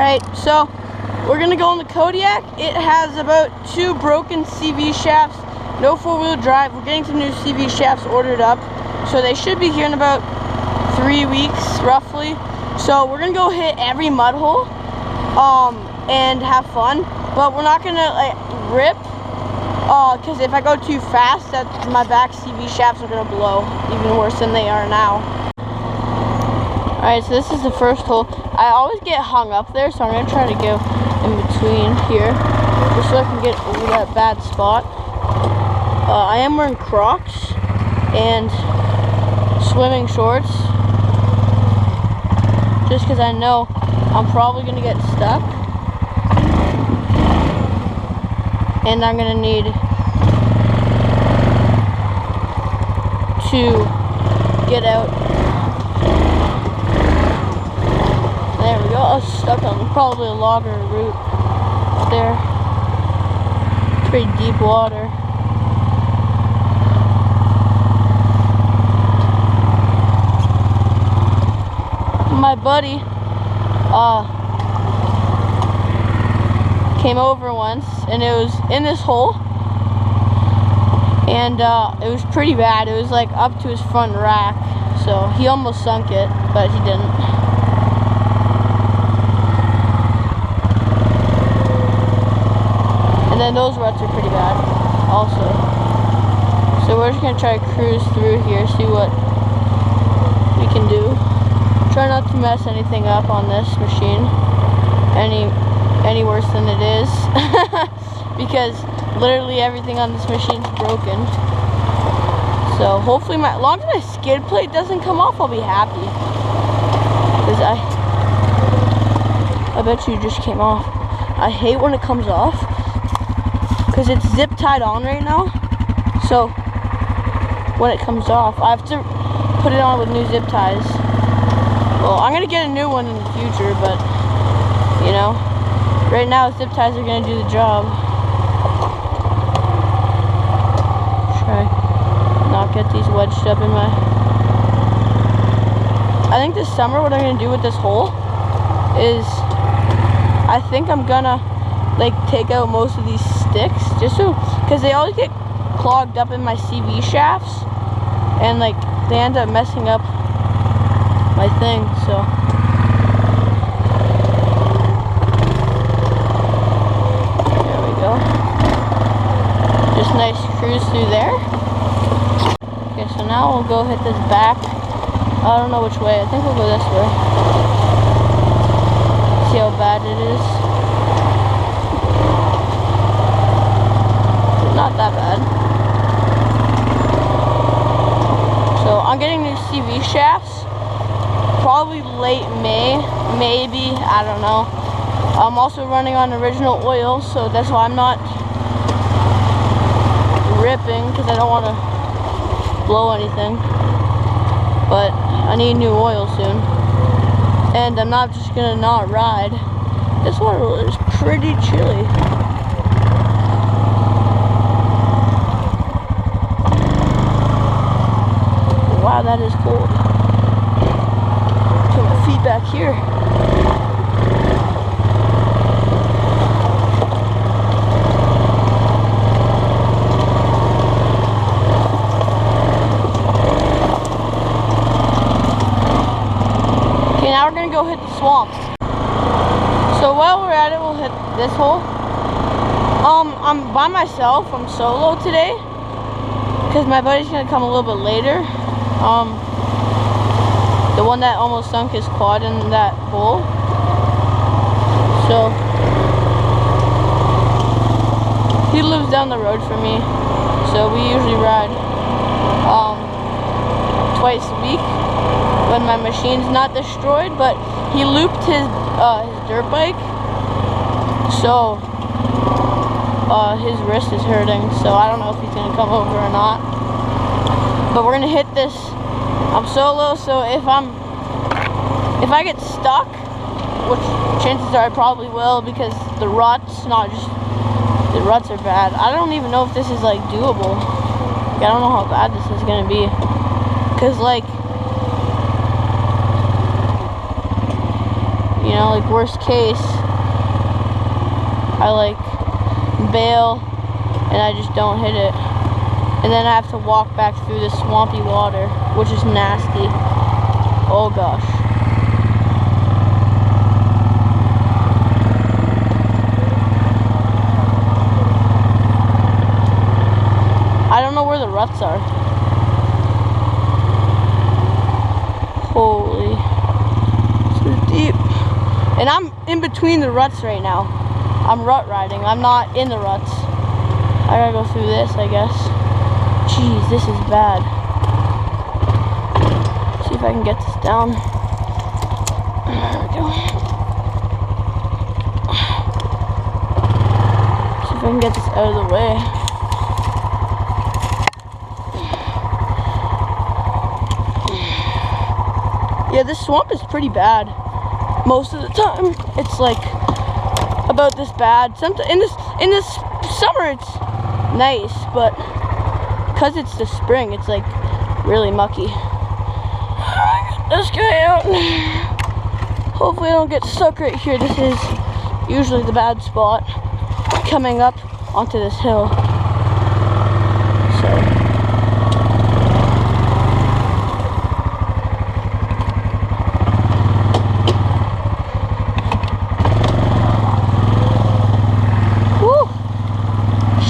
Alright, so we're gonna go on the Kodiak. It has about 2 broken CV shafts, no 4-wheel drive. We're getting some new CV shafts ordered up, so they should be here in about 3 weeks roughly. So we're gonna go hit every mud hole and have fun, but we're not gonna like rip because if I go too fast, that my back CV shafts are gonna blow even worse than they are now. Alright, so this is the first hole. I always get hung up there, so I'm gonna try to go in between here just so I can get over that bad spot. I am wearing Crocs and swimming shorts just because I know I'm probably gonna get stuck and I'm gonna need to get out. There we go. I was stuck on probably a logger route there. Pretty deep water. My buddy came over once and it was in this hole and it was pretty bad. It was like up to his front rack, so he almost sunk it, but he didn't. And then those ruts are pretty bad also. So we're just gonna try to cruise through here, see what we can do. Try not to mess anything up on this machine any worse than it is because literally everything on this machine is broken. So hopefully as long as my skid plate doesn't come off, I'll be happy, because I bet you it just came off. I hate when it comes off because it's zip tied on right now, so when it comes off I have to put it on with new zip ties. Well, I'm gonna get a new one in the future, but you know, right now zip ties are gonna do the job. Try not get these wedged up in my. I think this summer what I'm gonna do with this hole is I think I'm gonna like take out most of these sticks just so, because they always get clogged up in my CV shafts and like they end up messing up my thing, so there we go. Just nice cruise through there. Okay, so now we'll go hit this back. I don't know which way. I think we'll go this way. See how bad it is. Not that bad. So I'm getting new CV shafts. Probably late May, maybe, I don't know. I'm also running on original oil, so that's why I'm not ripping, because I don't want to blow anything. But I need new oil soon. And I'm not just going to not ride. This water is pretty chilly. Wow, that is cold. Feet back here. Okay, now we're gonna go hit the swamp. So while we're at it, we'll hit this hole. I'm by myself. I'm solo today because my buddy's gonna come a little bit later. The one that almost sunk his quad in that hole. So he lives down the road from me, so we usually ride twice a week when my machine's not destroyed. But he looped his dirt bike, so his wrist is hurting. So I don't know if he's gonna come over or not. But we're gonna hit this. I'm solo, so if I get stuck, which chances are I probably will, because the ruts are bad. I don't even know if this is like doable. Like, I don't know how bad this is gonna be, because like You know, like worst case, I like bail and I just don't hit it. And then I have to walk back through this swampy water, which is nasty. Oh gosh. I don't know where the ruts are. Holy. This is deep. And I'm in between the ruts right now. I'm rut riding. I'm not in the ruts. I gotta go through this, I guess. Jeez, this is bad. See if I can get this down. There we go. See if I can get this out of the way. Yeah, this swamp is pretty bad. Most of the time, it's like about this bad. In this summer, it's nice, but because it's the spring, it's like really mucky. Get this guy out. Hopefully, I don't get stuck right here. This is usually the bad spot coming up onto this hill. So.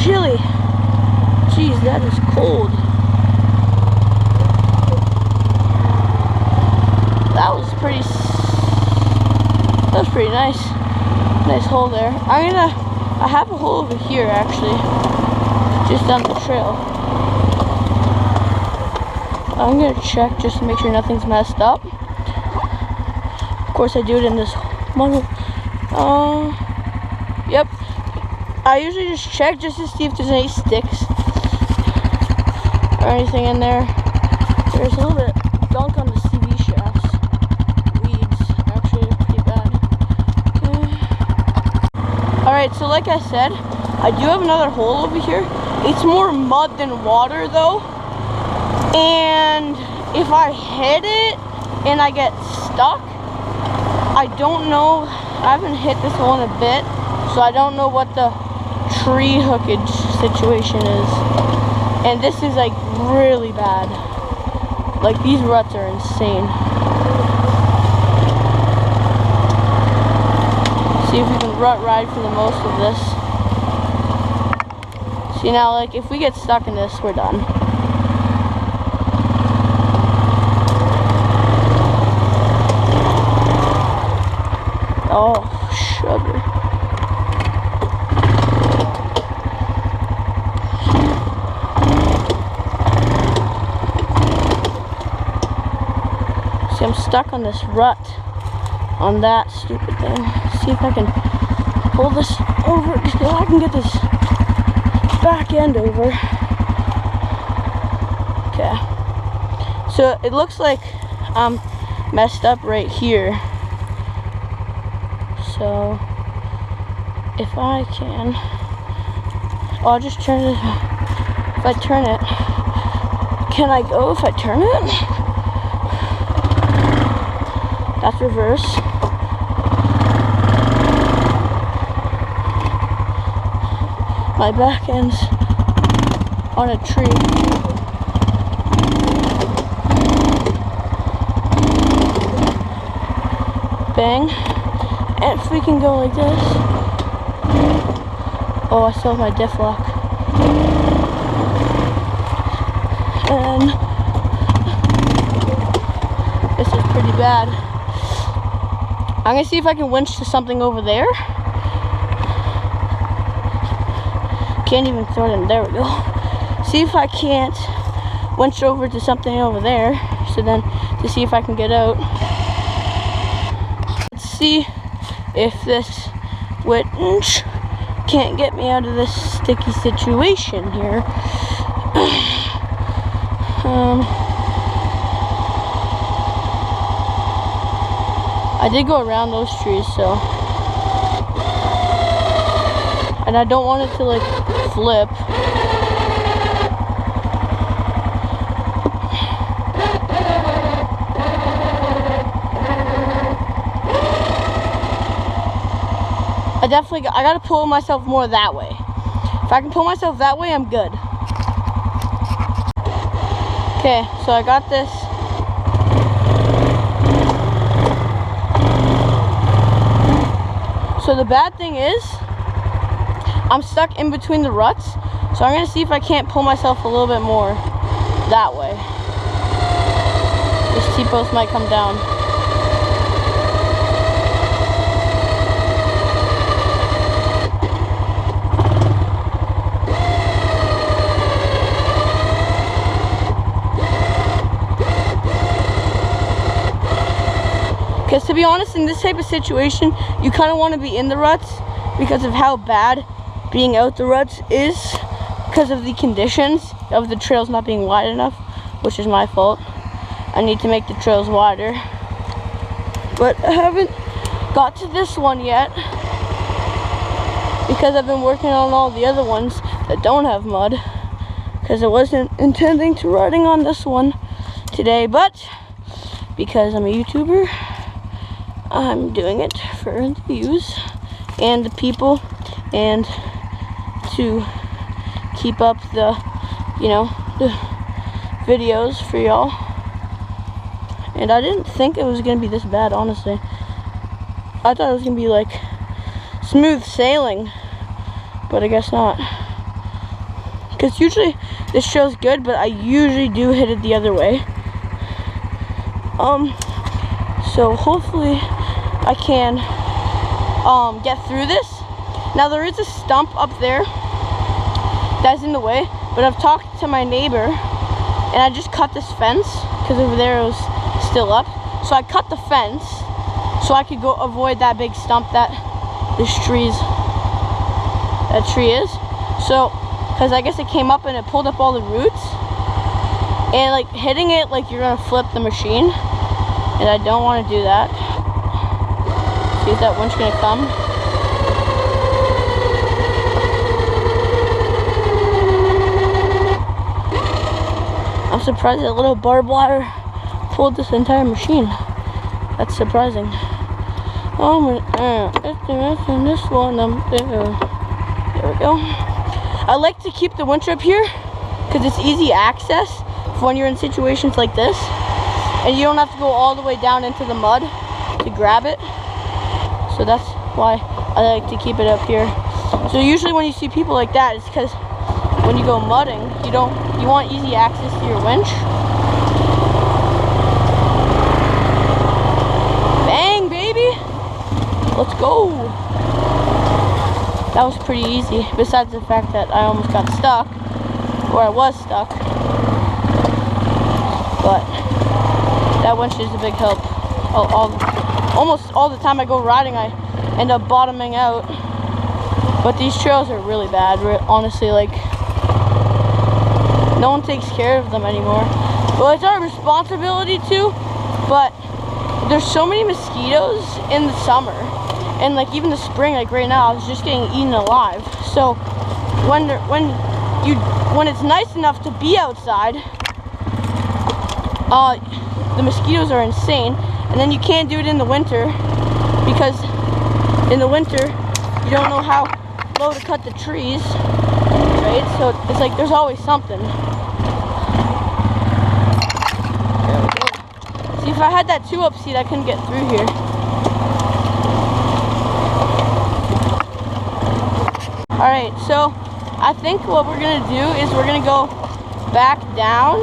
Chilly. Jeez, that is cold. That was pretty nice. Nice hole there. I have a hole over here actually, just down the trail. I'm gonna check just to make sure nothing's messed up. Of course, I do it in this one. Yep. I usually just check just to see if there's any sticks or anything in there. There's a little bit of gunk on the CV shafts. Weeds, actually, they're pretty bad. Okay. Alright, so like I said, I do have another hole over here. It's more mud than water though. And if I hit it and I get stuck, I don't know. I haven't hit this hole in a bit, so I don't know what the tree hookage situation is. And this is like really bad. Like these ruts are insane. See if we can rut ride for the most of this. See now, like if we get stuck in this, we're done. Oh, sugar. See, I'm stuck on this rut on that stupid thing. See if I can pull this over. I can get this back end over. Okay. So it looks like I'm messed up right here. So if I can, I'll just turn it. If I turn it, can I go if I turn it? That's reverse. My back end's on a tree. Bang. And if we can go like this. Oh, I still have my diff lock. And this is pretty bad. I'm gonna see if I can winch to something over there. Can't even throw it in. There we go. See if I can't winch over to something over there. So then to see if I can get out. Let's see if this winch can't get me out of this sticky situation here. I did go around those trees, so. And I don't want it to like flip. I gotta pull myself more that way. If I can pull myself that way, I'm good. Okay, so I got this. So the bad thing is, I'm stuck in between the ruts. So I'm gonna see if I can't pull myself a little bit more that way. This T-post might come down. Because to be honest, in this type of situation, you kind of want to be in the ruts because of how bad being out the ruts is, because of the conditions of the trails not being wide enough, which is my fault. I need to make the trails wider. But I haven't got to this one yet because I've been working on all the other ones that don't have mud, because I wasn't intending to riding on this one today, but because I'm a YouTuber, I'm doing it for the views and the people and to keep up the, the videos for y'all. And I didn't think it was gonna be this bad, honestly. I thought it was gonna be like smooth sailing, but I guess not. Because usually this show's good, but I usually do hit it the other way. So hopefully I can get through this. Now there is a stump up there that's in the way, but I've talked to my neighbor and I just cut this fence because over there it was still up. So I cut the fence so I could go avoid that big stump that this tree is. So, because I guess it came up and it pulled up all the roots, and like hitting it like you're gonna flip the machine, and I don't want to do that. See if that winch gonna come. I'm surprised that little barbed wire pulled this entire machine. That's surprising. This one, there we go. I like to keep the winch up here because it's easy access for when you're in situations like this, and you don't have to go all the way down into the mud to grab it. So that's why I like to keep it up here. So usually when you see people like that, it's because when you go mudding, you want easy access to your winch. Bang, baby! Let's go! That was pretty easy, besides the fact that I almost got stuck, or I was stuck. But that winch is a big help. Almost all the time I go riding, I end up bottoming out. But these trails are really bad, honestly. Like, no one takes care of them anymore. Well, it's our responsibility to, but there's so many mosquitoes in the summer, and like even the spring, like right now, I was just getting eaten alive. So when it's nice enough to be outside, the mosquitoes are insane, and then you can't do it in the winter because in the winter you don't know how low to cut the trees, right? So it's like there's always something. There we go. See, if I had that 2-up seat, I couldn't get through here. Alright, so I think what we're gonna do is we're gonna go back down,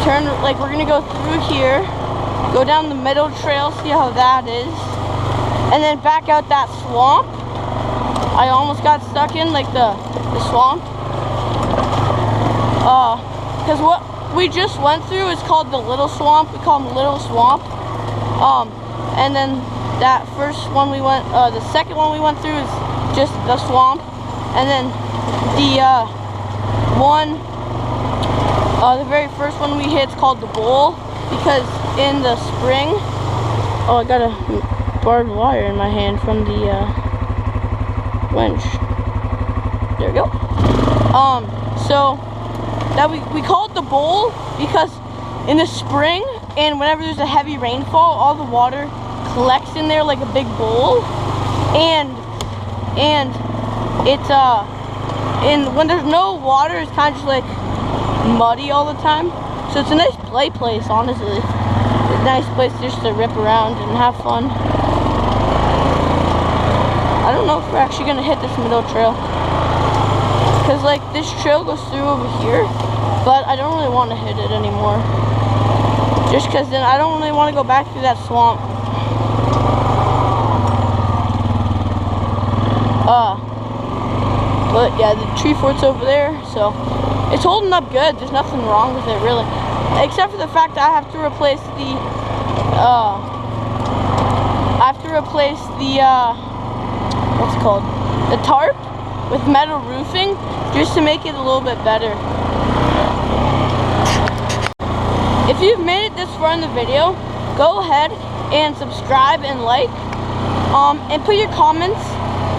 turn, like we're gonna go through here, go down the middle trail, see how that is, and then back out that swamp. I almost got stuck in, like the swamp. Because what we just went through is called the Little Swamp. We call them Little Swamp. And then that first one we went, the second one we went through is just the swamp. And then the very first one we hit is called the Bowl, because in the spring, I got a barbed wire in my hand from the winch. There we go. So that we call it the Bowl because in the spring and whenever there's a heavy rainfall, all the water collects in there like a big bowl, and and it's and when there's no water, it's kind of just like muddy all the time. So it's a nice play place, honestly. It's a nice place just to rip around and have fun. I don't know if we're actually gonna hit this middle trail, because like this trail goes through over here, but I don't really want to hit it anymore. Just because then I don't really want to go back through that swamp. But yeah, the tree fort's over there, so it's holding up good. There's nothing wrong with it really, except for the fact that I have to replace the what's it called? The tarp with metal roofing, just to make it a little bit better. If you've made it this far in the video, go ahead and subscribe and like, and put your comments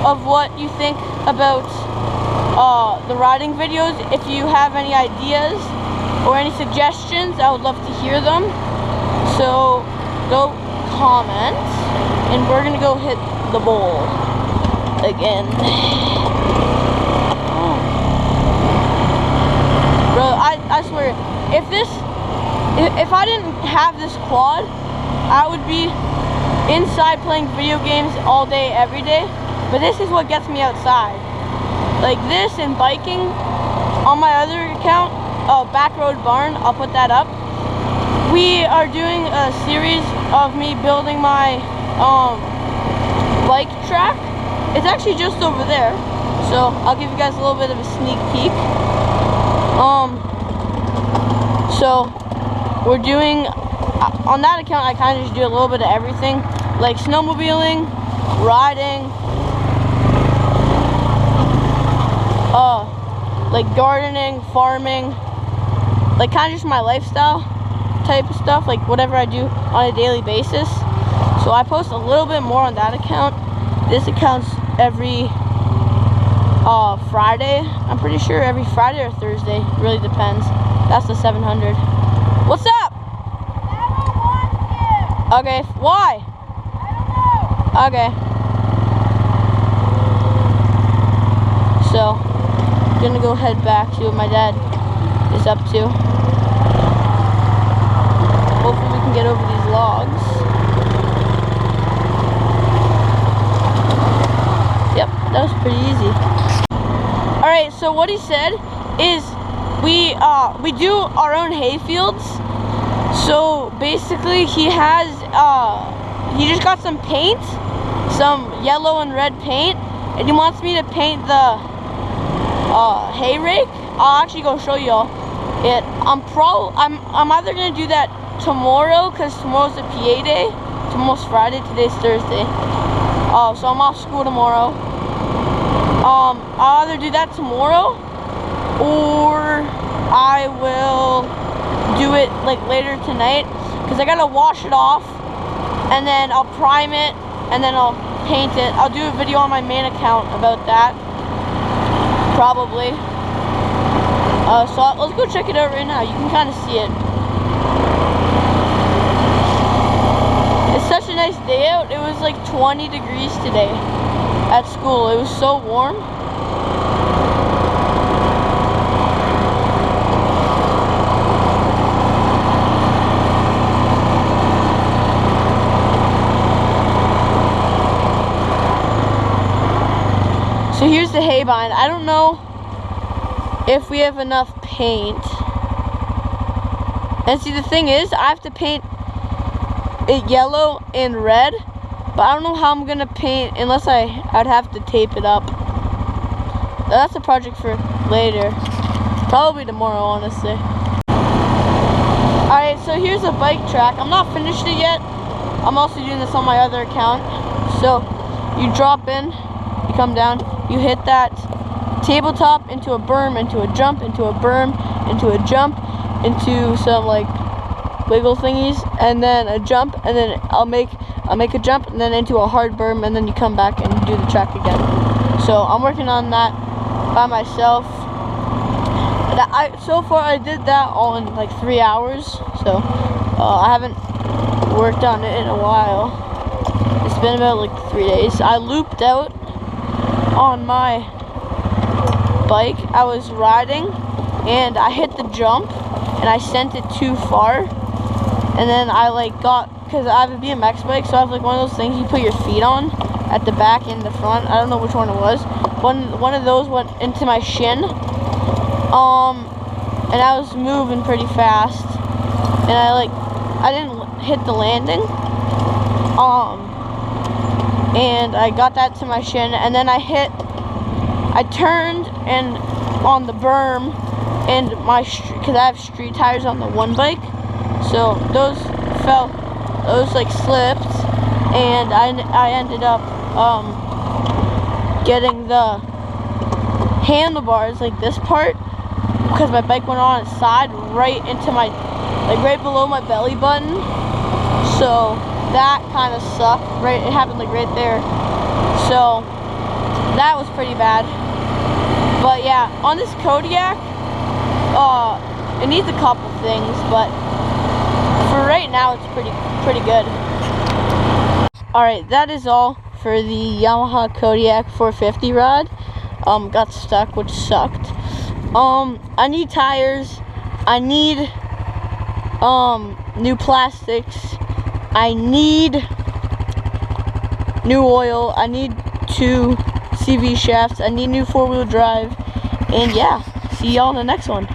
of what you think about the riding videos. If you have any ideas or any suggestions, I would love to hear them. So go comment, and we're gonna go hit the bowl again. Bro, I swear, if I didn't have this quad, I would be inside playing video games all day, every day. But this is what gets me outside. Like this and biking. On my other account, Backroad Barn, I'll put that up. We are doing a series of me building my bike track. It's actually just over there, so I'll give you guys a little bit of a sneak peek. So we're doing, on that account I kind of just do a little bit of everything, like snowmobiling, riding, like gardening, farming, like kind of just my lifestyle type of stuff, like whatever I do on a daily basis. So I post a little bit more on that account. This account's every Friday. I'm pretty sure every Friday or Thursday. It really depends. That's the 700. What's up? Okay, why? I don't know. Okay. So, I'm gonna go head back to what my dad is up to. Hopefully we can get over these logs. Yep, that was pretty easy. Alright, so what he said is we do our own hay fields. So basically he has he just got some paint, some yellow and red paint, and he wants me to paint the hay rake. I'll actually go show y'all it. I'm either gonna do that tomorrow, because tomorrow's a PA day. Tomorrow's Friday, today's Thursday. So I'm off school tomorrow. I'll either do that tomorrow, or I will do it like later tonight, because I gotta wash it off, and then I'll prime it, and then I'll paint it. I'll do a video on my main account about that, probably. So let's go check it out right now. You can kind of see it. It's such a nice day out. It was like 20 degrees today at school. It was so warm. So here's the hay bind. I don't know if we have enough paint. And see, the thing is, I have to paint it yellow and red, but I don't know how I'm gonna paint unless I'd have to tape it up. That's a project for later. Probably tomorrow, honestly. Alright, so here's a bike track. I'm not finished it yet. I'm also doing this on my other account. So you drop in, you come down, you hit that tabletop into a berm, into a jump, into a berm, into a jump, into some like wiggle thingies, and then a jump, and then I'll make a jump, and then into a hard berm, and then you come back and do the track again. So I'm working on that by myself. So far I did that all in like 3 hours, so I haven't worked on it in a while. It's been about like 3 days. I looped out on my bike. I was riding and I hit the jump and I sent it too far, and then I like because I have a BMX bike, so I have like one of those things you put your feet on at the back and the front. I don't know which one it was. One of those went into my shin, and I was moving pretty fast, and I didn't hit the landing, and I got that to my shin, and then I turned and on the berm, and because I have street tires on the one bike, so those like slipped, and I ended up getting the handlebars, like this part, because my bike went on its side right into right below my belly button. So that kind of sucked. Right, it happened like right there. So that was pretty bad. But yeah, on this Kodiak, it needs a couple things, but for right now it's pretty good. Alright, that is all for the Yamaha Kodiak 450 rod. Got stuck, which sucked. I need tires. I need new plastics. I need new oil. I need 2 CV shafts. I need new 4-wheel drive. And yeah, see y'all in the next one.